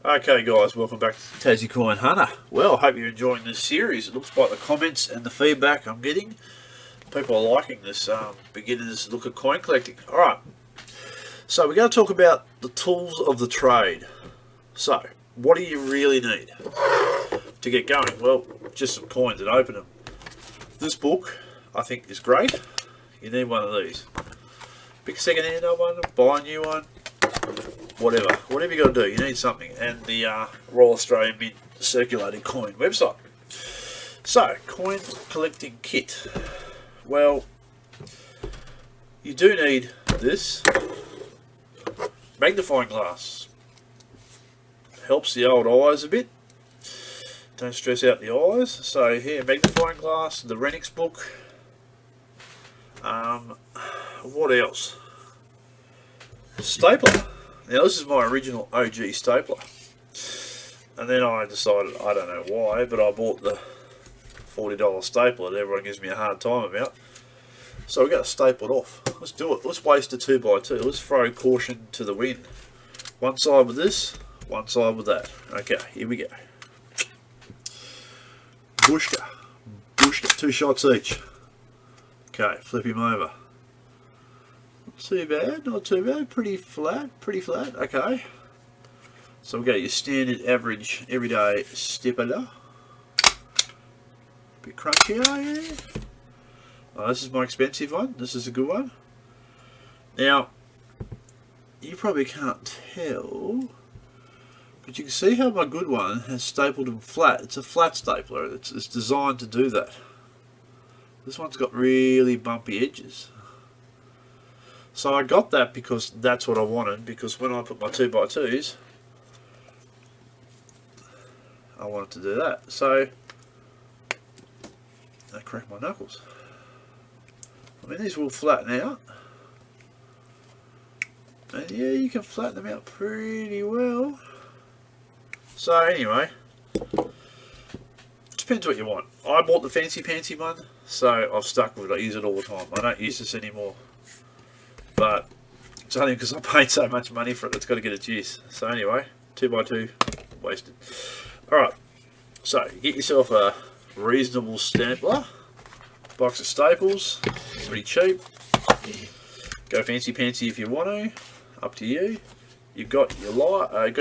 Okay guys, welcome back to Tassie Coin Hunter. Well, I hope you're enjoying this series. It looks like the comments and the feedback I'm getting, people are liking this beginner's look at coin collecting. Alright, so we're going to talk about the tools of the trade. So, what do you really need to get going? Well, just some coins and open them. This book, I think, is great. You need one of these. Pick a second-hand one, buy a new one. Whatever you got to do, you need something. And the Royal Australian Mint circulating coin website. So, coin collecting kit. Well, you do need this magnifying glass. Helps the old eyes a bit. Don't stress out the eyes. So here, magnifying glass, the Renix book. What else? Stapler. Now this is my original OG stapler, and then I decided, I don't know why, but I bought the $40 stapler that everyone gives me a hard time about. So we're going to staple it off. Let's do it. Let's waste a 2x2. Let's throw caution to the wind. One side with this, one side with that. Okay, here we go. Bushka. Bushka. 2 shots each. Okay, flip him over. Not too bad, not too bad. Pretty flat, okay. So we've got your standard average everyday stipulator. Bit crunchier, yeah. Oh, this is my expensive one. This is a good one. Now, you probably can't tell, but you can see how my good one has stapled them flat. It's a flat stapler. It's designed to do that. This one's got really bumpy edges. So I got that because that's what I wanted, because when I put my 2x2s, I wanted to do that. So I crack my knuckles. I mean, these will flatten out. And yeah, you can flatten them out pretty well. So anyway, depends what you want. I bought the fancy pantsy one, so I've stuck with it. I use it all the time. I don't use this anymore. But it's only because I paid so much money for it, it's got to get its use. So anyway, 2x2, wasted. Alright, so you get yourself a reasonable stapler, box of staples, pretty cheap. Go fancy pantsy if you want to, up to you. You've got your light,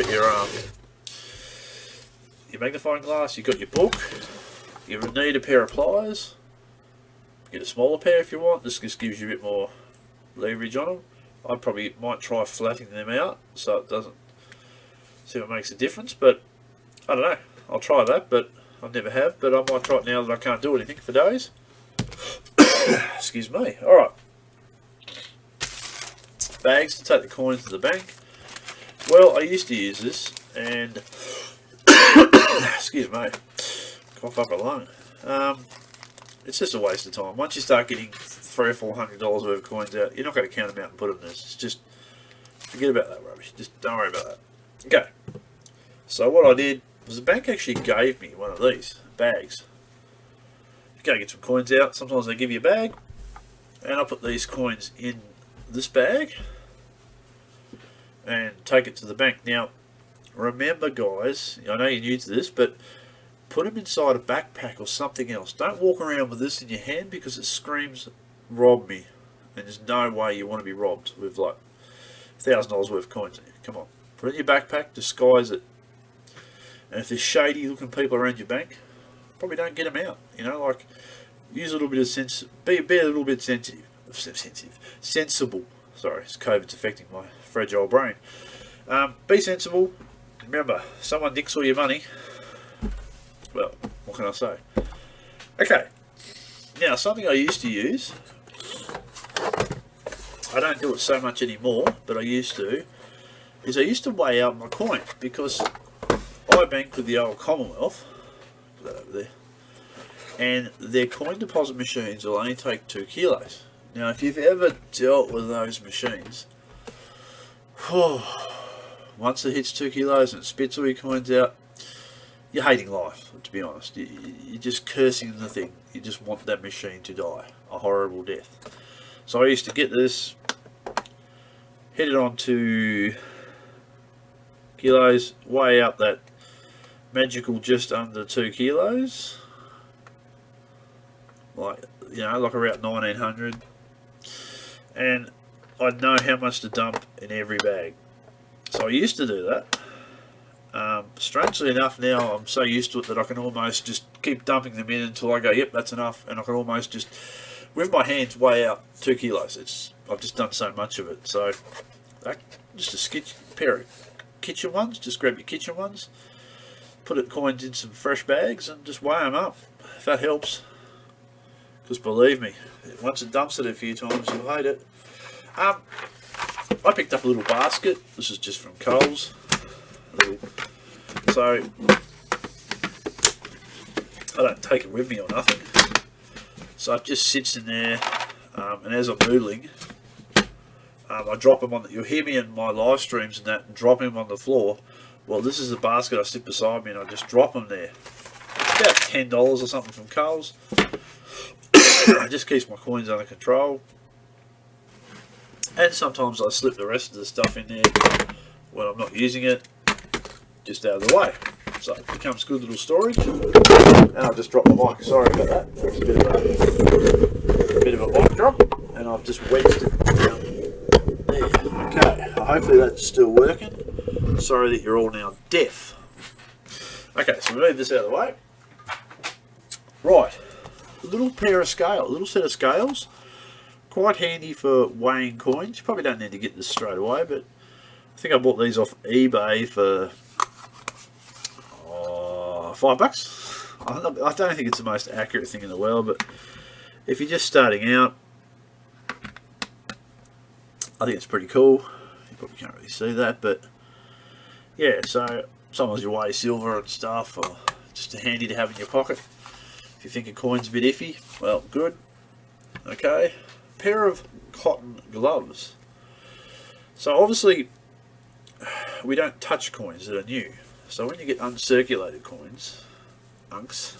your magnifying glass, you've got your book. You need a pair of pliers. Get a smaller pair if you want. This just gives you a bit more leverage on them. I probably might try flattening them out so it doesn't, see if it makes a difference, but I don't know. I'll try that, but I never have. But I might try it now that I can't do anything for days. Excuse me. Alright. Bags to take the coins to the bank. Well, I used to use this, and excuse me, cough up a lung. It's just a waste of time. Once you start getting $300 or $400 worth of coins out, you're not going to count them out and put them in this. It's just, forget about that rubbish. Just don't worry about that. Okay. So what I did was the bank actually gave me one of these bags. You go get some coins out. Sometimes they give you a bag, and I put these coins in this bag and take it to the bank. Now, remember guys, I know you're new to this, but put them inside a backpack or something else. Don't walk around with this in your hand because it screams, rob me. And there's no way you want to be robbed with like $1,000 worth of coins in it. Come on. Put it in your backpack, disguise it. And if there's shady looking people around your bank, probably don't get them out. You know, like, use a little bit of be a little bit sensible. Sorry, COVID's affecting my fragile brain. Be sensible. Remember, someone nicks all your money. Well, what can I say? Okay, now something I used to use, I don't do it so much anymore, but I used to, is I used to weigh out my coin, because I bank with the old Commonwealth, put that over there, and their coin deposit machines will only take 2 kilos. Now if you've ever dealt with those machines, once it hits 2 kilos and it spits all your coins out, you're hating life, to be honest. You're just cursing the thing. You just want that machine to die a horrible death. So I used to get this, head it on to kilos, weigh up that magical just under 2 kilos, like, you know, like around 1900, and I'd know how much to dump in every bag. So I used to do that. Strangely enough, now I'm so used to it that I can almost just keep dumping them in until I go, yep, that's enough, and I can almost just, with my hands, weigh out 2 kilos. I've just done so much of it. So just a pair of kitchen ones, just grab your kitchen ones, put coins in some fresh bags and just weigh them up, if that helps. Because believe me, once it dumps it a few times, you'll hate it. I picked up a little basket. This is just from Coles. So I don't take it with me or nothing. So it just sits in there, and as I'm noodling, I drop them on. You'll hear me in my live streams and that, and drop them on the floor. Well, this is the basket I sit beside me, and I just drop them there. It's about $10 or something from Coles. It just keeps my coins under control. And sometimes I slip the rest of the stuff in there when I'm not using it, just out of the way. So it becomes good little storage. And I've just dropped the mic, sorry about that. It's a bit of a mic drop, and I've just wedged it down there. Okay, hopefully that's still working. Sorry that you're all now deaf. Okay, so we move this out of the way. Right, a little set of scales. Quite handy for weighing coins. You probably don't need to get this straight away, but I think I bought these off eBay for $5. I don't think it's the most accurate thing in the world, but if you're just starting out, I think it's pretty cool. You probably can't really see that, but yeah, so sometimes you weigh silver and stuff, or just handy to have in your pocket. If you think a coin's a bit iffy, well, good. Okay, pair of cotton gloves. So obviously we don't touch coins that are new. So when you get uncirculated coins, unks,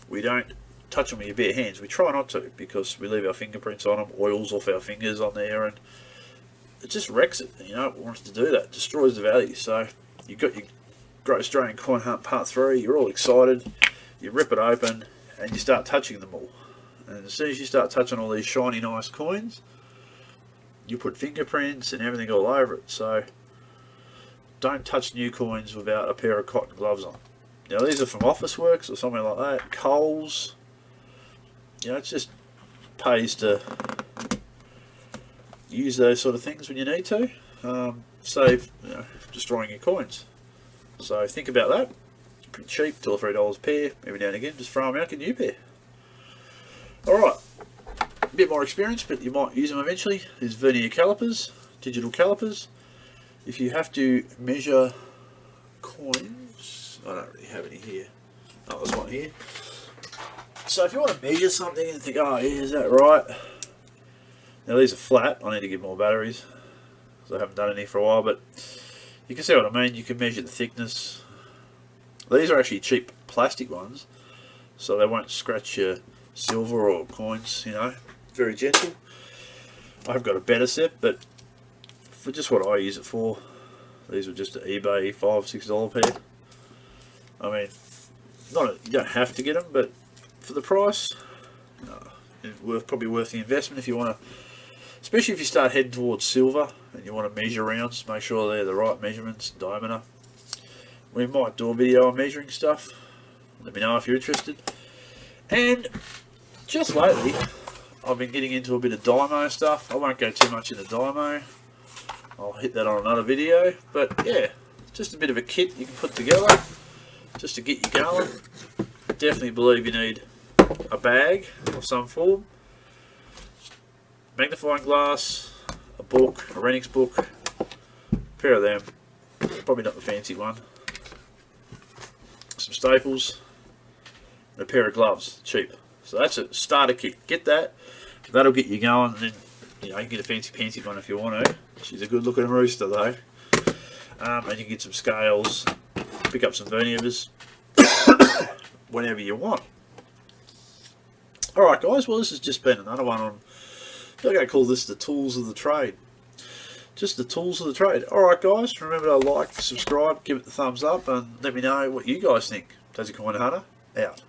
we don't touch them with your bare hands. We try not to, because we leave our fingerprints on them, oils off our fingers on there, and it just wrecks it. You know, it wants to do that, it destroys the value. So you've got your Great Australian Coin Hunt Part 3, you're all excited, you rip it open and you start touching them all. And as soon as you start touching all these shiny nice coins, you put fingerprints and everything all over it. So don't touch new coins without a pair of cotton gloves on. Now these are from Officeworks or something like that, Coles. You know, it just pays to use those sort of things when you need to. Save, you know, destroying your coins. So think about that. It's pretty cheap, $2 or $3 a pair. Every now and again, just throw them out, get a new pair. Alright, a bit more experience, but you might use them eventually. There's vernier calipers, digital calipers. If you have to measure coins, I don't really have any here. Oh, there's one here. So if you want to measure something and think, oh yeah, is that right? Now these are flat, I need to get more batteries, because I haven't done any for a while, but you can see what I mean. You can measure the thickness. These are actually cheap plastic ones, so they won't scratch your silver or coins, you know, very gentle. I've got a better set, but for just what I use it for, these were just an eBay $5 or $6 pair. I mean, you don't have to get them, but for the price, it's probably worth the investment if you want to, especially if you start heading towards silver and you want to measure rounds, make sure they're the right measurements, diameter. We might do a video on measuring stuff. Let me know if you're interested. And just lately, I've been getting into a bit of dymo stuff. I won't go too much into dymo. I'll hit that on another video. But yeah, just a bit of a kit you can put together just to get you going. Definitely believe you need a bag of some form, magnifying glass, a book, a Renix book, a pair of them, probably not the fancy one, some staples, and a pair of gloves, cheap. So that's a starter kit. Get that. That'll get you going. And then, you know, you can get a fancy one if you want to. She's a good looking rooster though. And you can get some scales, pick up some verniers, whenever you want. Alright guys, well this has just been another one on, I'm going to call this the tools of the trade. just the tools of the trade. Alright guys, remember to like, subscribe, give it the thumbs up, and let me know what you guys think. Tassie Coin Hunter, out.